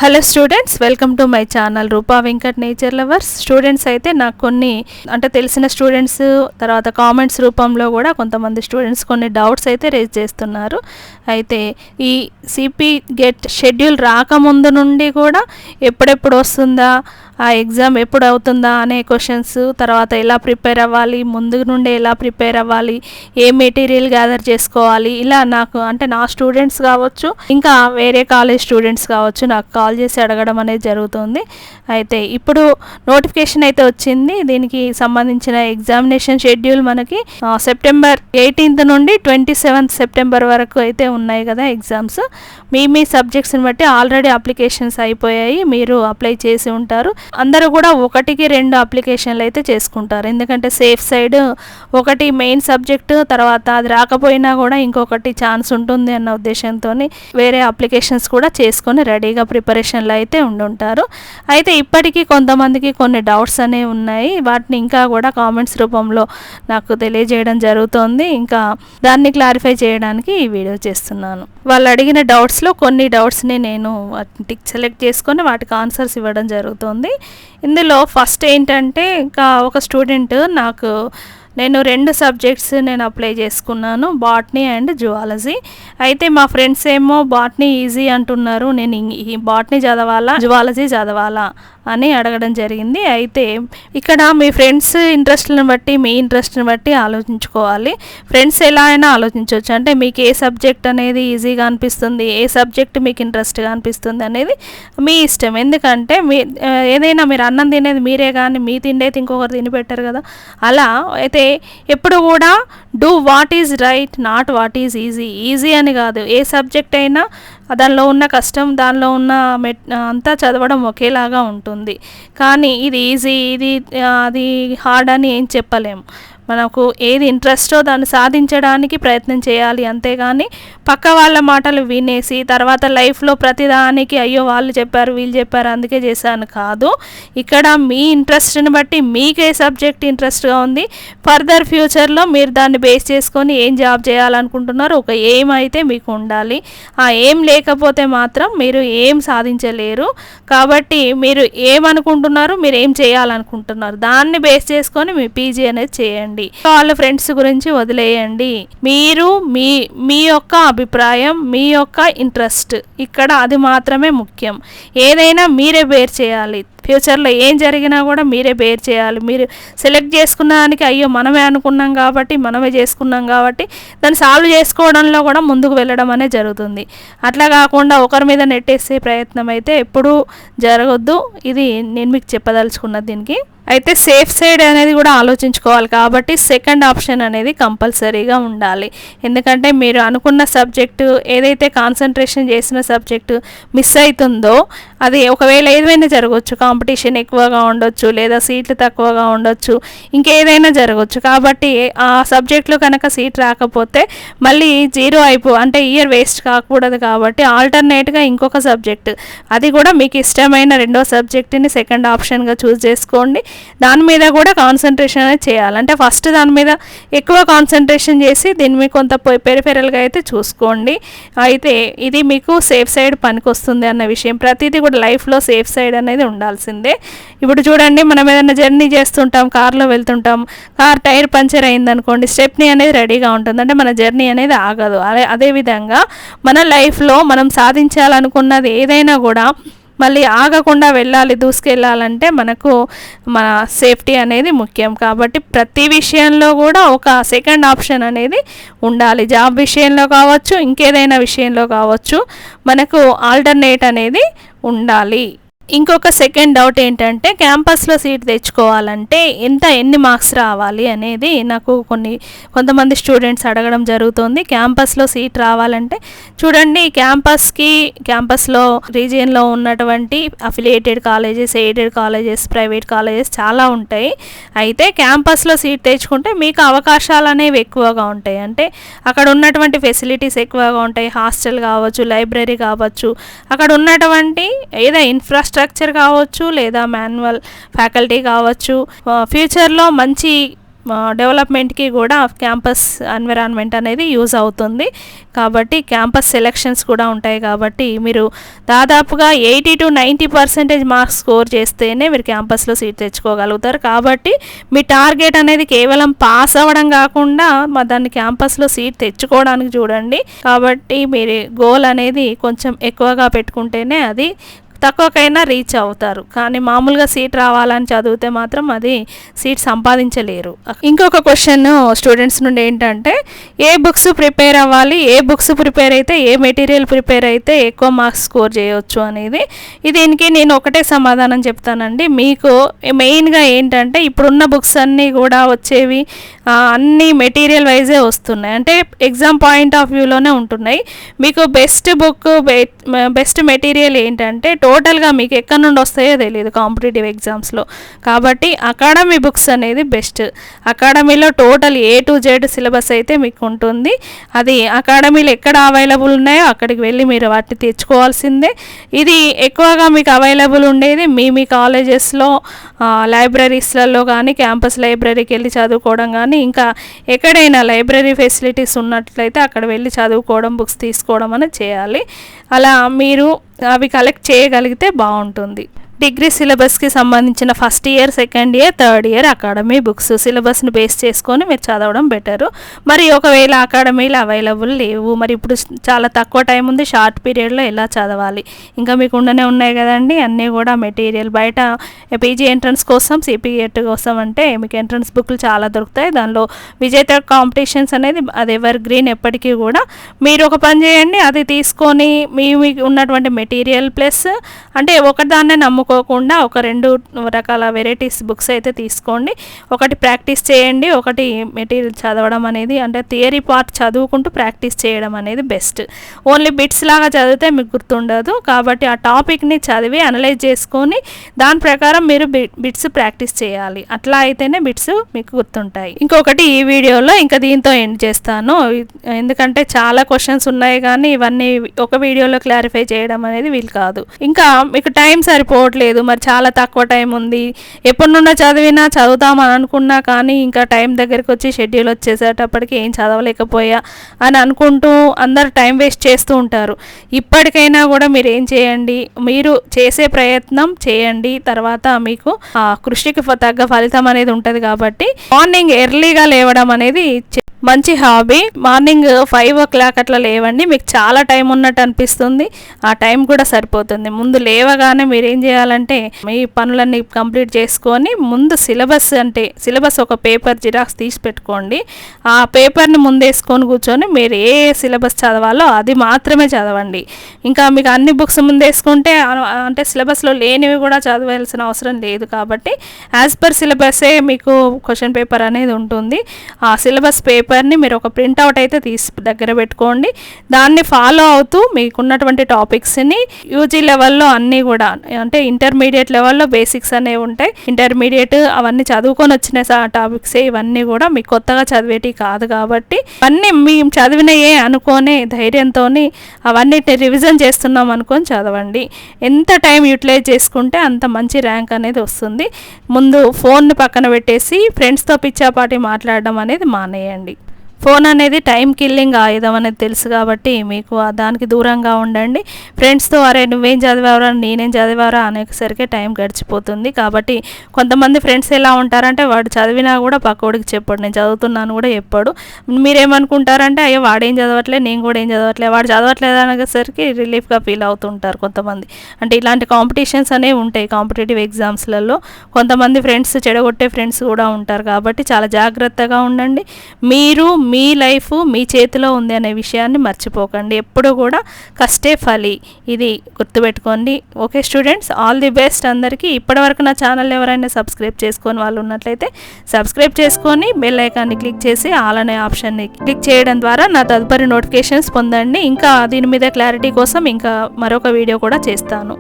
Hello students, welcome to my channel Rupa Venkat nature lovers. Students అయితే నాకు కొన్ని అంటే తెలిసిన స్టూడెంట్స్ తర్వాత కామెంట్స్ రూపంలో కూడా కొంతమంది స్టూడెంట్స్ కొన్ని డౌట్స్ అయితే రేజ్ చేస్తున్నారు. అయితే ఈ CPGET షెడ్యూల్ రాకముందు నుండి కూడా ఎప్పుడెప్పుడు వస్తుందా, ఆ ఎగ్జామ్ ఎప్పుడు అవుతుందా అనే క్వశ్చన్స్, తర్వాత ఎలా ప్రిపేర్ అవ్వాలి, ముందు నుండి ఎలా ప్రిపేర్ అవ్వాలి, ఏ మెటీరియల్ గ్యాదర్ చేసుకోవాలి, ఇలా నాకు అంటే నా స్టూడెంట్స్ కావచ్చు, ఇంకా వేరే కాలేజ్ స్టూడెంట్స్ కావచ్చు, నాకు కాల్ చేసి అడగడం అనేది జరుగుతుంది. అయితే ఇప్పుడు నోటిఫికేషన్ అయితే వచ్చింది. దీనికి సంబంధించిన ఎగ్జామినేషన్ షెడ్యూల్ మనకి సెప్టెంబర్ 18 నుండి 27 సెప్టెంబర్ వరకు అయితే ఉన్నాయి కదా ఎగ్జామ్స్. మీ సబ్జెక్ట్స్ని బట్టి ఆల్రెడీ అప్లికేషన్స్ అయిపోయాయి, మీరు అప్లై చేసి ఉంటారు. అందరూ కూడా 1-2 అప్లికేషన్లు అయితే చేసుకుంటారు. ఎందుకంటే సేఫ్ సైడ్ ఒకటి మెయిన్ సబ్జెక్టు, తర్వాత అది రాకపోయినా కూడా ఇంకొకటి ఛాన్స్ ఉంటుంది అన్న ఉద్దేశంతో వేరే అప్లికేషన్స్ కూడా చేసుకొని రెడీగా ప్రిపరేషన్లో అయితే ఉండుంటారు. అయితే ఇప్పటికీ కొంతమందికి కొన్ని డౌట్స్ అనేవి ఉన్నాయి. వాటిని ఇంకా కూడా కామెంట్స్ రూపంలో నాకు తెలియజేయడం జరుగుతుంది. ఇంకా దాన్ని క్లారిఫై చేయడానికి ఈ వీడియో చేస్తున్నాను. వాళ్ళు అడిగిన డౌట్స్లో కొన్ని డౌట్స్ని నేను టిక్ సెలెక్ట్ చేసుకొని వాటికి ఆన్సర్స్ ఇవ్వడం జరుగుతుంది. ఇందులో ఫస్ట్ ఏంటంటే, ఇంకా ఒక స్టూడెంట్ నేను 2 సబ్జెక్ట్స్ అప్లై చేసుకున్నాను, బాటనీ అండ్ జువాలజీ. అయితే మా ఫ్రెండ్స్ ఏమో బాటనీ ఈజీ అంటున్నారు, నేను ఈ బాటనీ చదవాలా జువాలజీ చదవాలా అని అడగడం జరిగింది. అయితే ఇక్కడ మీ ఫ్రెండ్స్ ఇంట్రెస్ట్ని బట్టి, మీ ఇంట్రెస్ట్ని బట్టి ఆలోచించుకోవాలి. ఫ్రెండ్స్ ఎలా అయినా ఆలోచించవచ్చు, అంటే మీకు ఏ సబ్జెక్ట్ అనేది ఈజీగా అనిపిస్తుంది, ఏ సబ్జెక్ట్ మీకు ఇంట్రెస్ట్గా అనిపిస్తుంది అనేది మీ ఇష్టం. ఎందుకంటే ఏదైనా మీరు అన్నం తినేది మీరే, కానీ మీ తిండి అయితే ఇంకొకరు తిని పెట్టారు కదా. అలా అయితే ఎప్పుడు కూడా do what is right, not what is easy అని కాదు. ఏ సబ్జెక్ట్ అయినా దానిలో ఉన్న కష్టం, దానిలో ఉన్న అంతా చదవడం ఒకేలాగా ఉంటుంది. కానీ ఇది ఈజీ, అది హార్డ్ అని ఏం చెప్పలేము. మనకు ఏది ఇంట్రెస్టో దాన్ని సాధించడానికి ప్రయత్నం చేయాలి. అంతేగాని పక్క వాళ్ళ మాటలు వినేసి తర్వాత లైఫ్లో ప్రతిదానికి అయ్యో వాళ్ళు చెప్పారు వీళ్ళు చెప్పారు అందుకే చేశాను కాదు. ఇక్కడ మీ ఇంట్రెస్ట్ని బట్టి మీకు ఏ సబ్జెక్ట్ ఇంట్రెస్ట్గా ఉంది, ఫర్దర్ ఫ్యూచర్లో మీరు దాన్ని బేస్ చేసుకొని ఏం జాబ్ చేయాలనుకుంటున్నారు, ఒక ఎయిమ్ అయితే మీకు ఉండాలి. ఆ ఎయిమ్ లేకపోతే మాత్రం మీరు ఏం సాధించలేరు. కాబట్టి మీరు ఏమనుకుంటున్నారు, మీరు ఏం చేయాలనుకుంటున్నారు, దాన్ని బేస్ చేసుకొని మీ పీజీ అనేది చేయండి. వాళ్ళ ఫ్రెండ్స్ గురించి వదిలేయండి. మీరు మీ యొక్క అభిప్రాయం, మీ యొక్క ఇంట్రెస్ట్, ఇక్కడ అది మాత్రమే ముఖ్యం. ఏదైనా మీరే బేర్ చేయాలి. ఫ్యూచర్లో ఏం జరిగినా కూడా మీరే బేర్ చేయాలి. మీరు సెలెక్ట్ చేసుకున్న దానికి అయ్యో మనమే అనుకున్నాం కాబట్టి, మనమే చేసుకున్నాం కాబట్టి దాన్ని సాల్వ్ చేసుకోవడంలో కూడా ముందుకు వెళ్ళడం అనేది జరుగుతుంది. అట్లా కాకుండా ఒకరి మీద నెట్టేసే ప్రయత్నం అయితే ఎప్పుడూ జరగొద్దు. ఇది నేను మీకు చెప్పదలుచుకున్నది. దీనికి అయితే సేఫ్ సైడ్ అనేది కూడా ఆలోచించుకోవాలి. కాబట్టి సెకండ్ ఆప్షన్ అనేది కంపల్సరీగా ఉండాలి. ఎందుకంటే మీరు అనుకున్న సబ్జెక్టు, ఏదైతే కాన్సన్ట్రేషన్ చేసిన సబ్జెక్టు మిస్ అవుతుందో అది ఒకవేళ ఏదైనా జరగవచ్చు. కాంపిటీషన్ ఎక్కువగా ఉండొచ్చు, లేదా సీట్లు తక్కువగా ఉండొచ్చు, ఇంకేదైనా జరగవచ్చు. కాబట్టి ఆ సబ్జెక్టులో కనుక సీట్ రాకపోతే మళ్ళీ జీరో అంటే ఇయర్ వేస్ట్ కాకూడదు. కాబట్టి ఆల్టర్నేట్గా ఇంకొక సబ్జెక్టు, అది కూడా మీకు ఇష్టమైన రెండో సబ్జెక్టుని సెకండ్ ఆప్షన్గా చూస్ చేసుకోండి. దాని మీద కూడా కాన్సన్ట్రేషన్ అనేది చేయాలి. అంటే ఫస్ట్ దాని మీద ఎక్కువ కాన్సన్ట్రేషన్ చేసి దీని మీద కొంత పెరిఫెరల్గా అయితే చూసుకోండి. అయితే ఇది మీకు సేఫ్ సైడ్ పనికొస్తుంది అన్న విషయం. ప్రతిదీ కూడా లైఫ్లో సేఫ్ సైడ్ అనేది ఉండాల్సిందే. ఇప్పుడు చూడండి, మనం ఏదైనా జర్నీ చేస్తుంటాం, కార్లో వెళ్తుంటాం, కార్ టైర్ పంచర్ అయిందనుకోండి, స్టెప్నీ అనేది రెడీగా ఉంటుంది, అంటే మన జర్నీ అనేది ఆగదు. అదేవిధంగా మన లైఫ్లో మనం సాధించాలనుకున్నది ఏదైనా కూడా మళ్ళీ ఆగకుండా వెళ్ళాలి, దూసుకెళ్ళాలంటే మనకు మన సేఫ్టీ అనేది ముఖ్యం. కాబట్టి ప్రతి విషయంలో కూడా ఒక సెకండ్ ఆప్షన్ అనేది ఉండాలి. జాబ్ విషయంలో కావచ్చు, ఇంకేదైనా విషయంలో కావచ్చు, మనకు ఆల్టర్నేట్ అనేది ఉండాలి. ఇంకొక సెకండ్ డౌట్ ఏంటంటే, క్యాంపస్లో సీట్ తెచ్చుకోవాలంటే ఎన్ని మార్క్స్ రావాలి అనేది నాకు కొంతమంది స్టూడెంట్స్ అడగడం జరుగుతుంది. క్యాంపస్లో సీట్ రావాలంటే చూడండి, క్యాంపస్లో రీజియన్లో ఉన్నటువంటి affiliated colleges, aided colleges, private colleges చాలా ఉంటాయి. అయితే క్యాంపస్లో సీట్ తెచ్చుకుంటే మీకు అవకాశాలు అనేవి ఎక్కువగా ఉంటాయి. అంటే అక్కడ ఉన్నటువంటి ఫెసిలిటీస్ ఎక్కువగా ఉంటాయి. హాస్టల్ కావచ్చు, లైబ్రరీ కావచ్చు, అక్కడ ఉన్నటువంటి ఏదో ఇన్ఫ్రాస్ట్రక్చర్ కావచ్చు, లేదా మాన్యువల్ ఫ్యాకల్టీ కావచ్చు, ఫ్యూచర్లో మంచి డెవలప్మెంట్కి కూడా క్యాంపస్ ఎన్విరాన్మెంట్ అనేది యూజ్ అవుతుంది. కాబట్టి క్యాంపస్ సెలెక్షన్స్ కూడా ఉంటాయి. కాబట్టి మీరు దాదాపుగా 80 to 90% మార్క్స్ స్కోర్ చేస్తేనే మీరు క్యాంపస్లో సీట్ తెచ్చుకోగలుగుతారు. కాబట్టి మీ టార్గెట్ అనేది కేవలం పాస్ అవ్వడం కాకుండా దాన్ని క్యాంపస్లో సీట్ తెచ్చుకోవడానికి చూడండి. కాబట్టి మీరు గోల్ అనేది కొంచెం ఎక్కువగా పెట్టుకుంటేనే అది తక్కువకైనా రీచ్ అవుతారు. కానీ మామూలుగా సీట్ రావాలని చదివితే మాత్రం అది సీట్ సంపాదించలేరు. ఇంకొక క్వశ్చన్ స్టూడెంట్స్ నుండి ఏంటంటే ఏ బుక్స్ ప్రిపేర్ అవ్వాలి, ఏ బుక్స్ ప్రిపేర్ అయితే, ఏ మెటీరియల్ ప్రిపేర్ అయితే ఎక్కువ మార్క్స్ స్కోర్ చేయవచ్చు అనేది. దీనికి నేను ఒకటే సమాధానం చెప్తానండి. మీకు మెయిన్గా ఏంటంటే ఇప్పుడున్న బుక్స్ అన్నీ కూడా వచ్చేవి అన్నీ మెటీరియల్ వైజే వస్తున్నాయి. అంటే ఎగ్జామ్ పాయింట్ ఆఫ్ వ్యూలోనే ఉంటున్నాయి. మీకు బెస్ట్ బుక్, బెస్ట్ మెటీరియల్ ఏంటంటే టోటల్గా మీకు ఎక్కడి నుండి వస్తాయో తెలియదు కాంపిటేటివ్ ఎగ్జామ్స్లో. కాబట్టి అకాడమీ బుక్స్ అనేది బెస్ట్. అకాడమీలో total A to Z syllabus అయితే మీకు ఉంటుంది. అది అకాడమీలో ఎక్కడ అవైలబుల్ ఉన్నాయో అక్కడికి వెళ్ళి మీరు వాటిని తెచ్చుకోవాల్సిందే. ఇది ఎక్కువగా మీకు అవైలబుల్ ఉండేది మీ కాలేజెస్లో, లైబ్రరీస్లలో కానీ, క్యాంపస్ లైబ్రరీకి వెళ్ళి చదువుకోవడం కానీ, ఇంకా ఎక్కడైనా లైబ్రరీ ఫెసిలిటీస్ ఉన్నట్లయితే అక్కడ వెళ్ళి చదువుకోవడం, బుక్స్ తీసుకోవడం అనేది చేయాలి. అలా మీరు అవి కలెక్ట్ చేయగలిగితే బాగుంటుంది. డిగ్రీ సిలబస్కి సంబంధించిన first year, second year, third year academy books సిలబస్ని బేస్ చేసుకొని మీరు చదవడం బెటరు. మరి ఒకవేళ అకాడమీలో అవైలబుల్ లేవు, మరి ఇప్పుడు చాలా తక్కువ టైం ఉంది, షార్ట్ పీరియడ్లో ఎలా చదవాలి? ఇంకా మీకు ఉండనే ఉన్నాయి కదండి అన్నీ కూడా మెటీరియల్. బయట పీజీ ఎంట్రన్స్ కోసం, CPGET కోసం అంటే మీకు ఎంట్రన్స్ బుక్లు చాలా దొరుకుతాయి. దానిలో విజేత కాంపిటీషన్స్ అనేది అది ఎవర్ గ్రీన్ ఎప్పటికీ కూడా. మీరు ఒక పని చేయండి, అది తీసుకొని మీకు ఉన్నటువంటి మెటీరియల్ ప్లస్ అంటే ఒకదాన్నే నమ్ముకోకుండా ఒక 2 రకాల వెరైటీస్ బుక్స్ అయితే తీసుకోండి. ఒకటి ప్రాక్టీస్ చేయండి, ఒకటి మెటీరియల్ చదవడం అనేది, అంటే థియరీ పార్ట్ చదువుకుంటూ ప్రాక్టీస్ చేయడం అనేది బెస్ట్. ఓన్లీ బిట్స్ లాగా చదివితే మీకు గుర్తుండదు. కాబట్టి ఆ టాపిక్ని చదివి అనలైజ్ చేసుకొని దాని ప్రకారం మీరు బిట్స్ ప్రాక్టీస్ చేయాలి. అట్లా అయితేనే బిట్స్ మీకు గుర్తుంటాయి. ఇంకొకటి ఈ వీడియోలో ఇంకా దీంతో ఎండ్ చేస్తాను, ఎందుకంటే చాలా క్వశ్చన్స్ ఉన్నాయి కానీ ఇవన్నీ ఒక వీడియోలో క్లారిఫై చేయడం అనేది వీలు కాదు. ఇంకా మీకు టైం సరిపోవట్లేదు, మరి చాలా తక్కువ టైం ఉంది, ఎప్పటి నుండో చదువుతామని అనుకున్నా కానీ ఇంకా టైం దగ్గరికి వచ్చి షెడ్యూల్ వచ్చేసేటప్పటికి ఏం చదవలేకపోయా అని అనుకుంటూ అందరు టైం వేస్ట్ చేస్తూ ఉంటారు. ఇప్పటికైనా కూడా మీరు ఏం చేయండి, మీరు చేసే ప్రయత్నం చేయండి, తర్వాత మీకు కృషికి తగ్గ ఫలితం అనేది ఉంటుంది. కాబట్టి మార్నింగ్ ఎర్లీగా లేవడం అనేది మంచి హాబీ. మార్నింగ్ 5 o'clock అట్లా లేవండి, మీకు చాలా టైం ఉన్నట్టు అనిపిస్తుంది, ఆ టైం కూడా సరిపోతుంది. ముందు లేవగానే మీరు ఏం చేయాలంటే మీ పనులన్నీ కంప్లీట్ చేసుకొని ముందు సిలబస్ ఒక పేపర్ జిరాక్స్ తీసి పెట్టుకోండి. ఆ పేపర్ని ముందేసుకొని కూర్చొని మీరు ఏ సిలబస్ చదవాలో అది మాత్రమే చదవండి. ఇంకా మీకు అన్ని బుక్స్ ముందేసుకుంటే అంటే సిలబస్లో లేనివి కూడా చదవాల్సిన అవసరం లేదు. కాబట్టి యాజ్ పర్ సిలబసే మీకు క్వశ్చన్ పేపర్ అనేది ఉంటుంది. ఆ సిలబస్ పేపర్ని మీరు ఒక ప్రింట్అవుట్ అయితే తీసి దగ్గర పెట్టుకోండి. దాన్ని ఫాలో అవుతూ మీకున్నటువంటి టాపిక్స్ని యూజీ లెవెల్లో అన్నీ కూడా, అంటే ఇంటర్మీడియట్ లెవెల్లో బేసిక్స్ అనేవి ఉంటాయి, ఇంటర్మీడియట్ అవన్నీ చదువుకొని వచ్చిన టాపిక్సే ఇవన్నీ కూడా మీకు కొత్తగా చదివేటి కాదు. కాబట్టి అన్నీ మేము చదివినయే అనుకోని ధైర్యంతో అవన్నీ రివిజన్ చేస్తున్నాం అనుకొని చదవండి. ఎంత టైం యూటిలైజ్ చేసుకుంటే అంత మంచి ర్యాంక్ అనేది వస్తుంది. ముందు ఫోన్ని పక్కన పెట్టేసి ఫ్రెండ్స్తో పిచ్చాపాటి మాట్లాడడం అనేది మానేయండి. ఫోన్ అనేది టైం కిల్లింగ్ ఆయుధం అనేది తెలుసు కాబట్టి మీకు దానికి దూరంగా ఉండండి. ఫ్రెండ్స్తో అరే నువ్వేం చదివారా, నేనేం చదివారా అనేసరికి టైం గడిచిపోతుంది. కాబట్టి కొంతమంది ఫ్రెండ్స్ ఎలా ఉంటారంటే వాడు చదివినా కూడా పక్కోడికి చెప్పాడు, నేను చదువుతున్నాను కూడా చెప్పాడు. మీరేమనుకుంటారంటే అయ్యో వాడేం చదవట్లేదు, నేను కూడా ఏం చదవట్లేదు, వాడు చదవట్లేదు అనేసరికి రిలీఫ్గా ఫీల్ అవుతుంటారు కొంతమంది. అంటే ఇలాంటి కాంపిటీషన్స్ అనేవి ఉంటాయి కాంపిటేటివ్ ఎగ్జామ్స్లలో. కొంతమంది ఫ్రెండ్స్ చెడగొట్టే ఫ్రెండ్స్ కూడా ఉంటారు. కాబట్టి చాలా జాగ్రత్తగా ఉండండి. మీరు మీ లైఫ్ మీ చేతిలో ఉంది అనే విషయాన్ని మర్చిపోకండి. ఎప్పుడు కూడా కష్టే ఫలి, ఇది గుర్తుపెట్టుకోండి. Okay students, all the best అందరికీ. ఇప్పటివరకు నా ఛానల్ ఎవరైనా సబ్స్క్రైబ్ చేసుకొని వాళ్ళు ఉన్నట్లయితే సబ్స్క్రైబ్ చేసుకొని బెల్ ఐకాన్ని క్లిక్ చేసి ఆల్ అనే ఆప్షన్ని క్లిక్ చేయడం ద్వారా నా తదుపరి నోటిఫికేషన్స్ పొందండి. ఇంకా దీని మీద క్లారిటీ కోసం ఇంకా మరొక వీడియో కూడా చేస్తాను.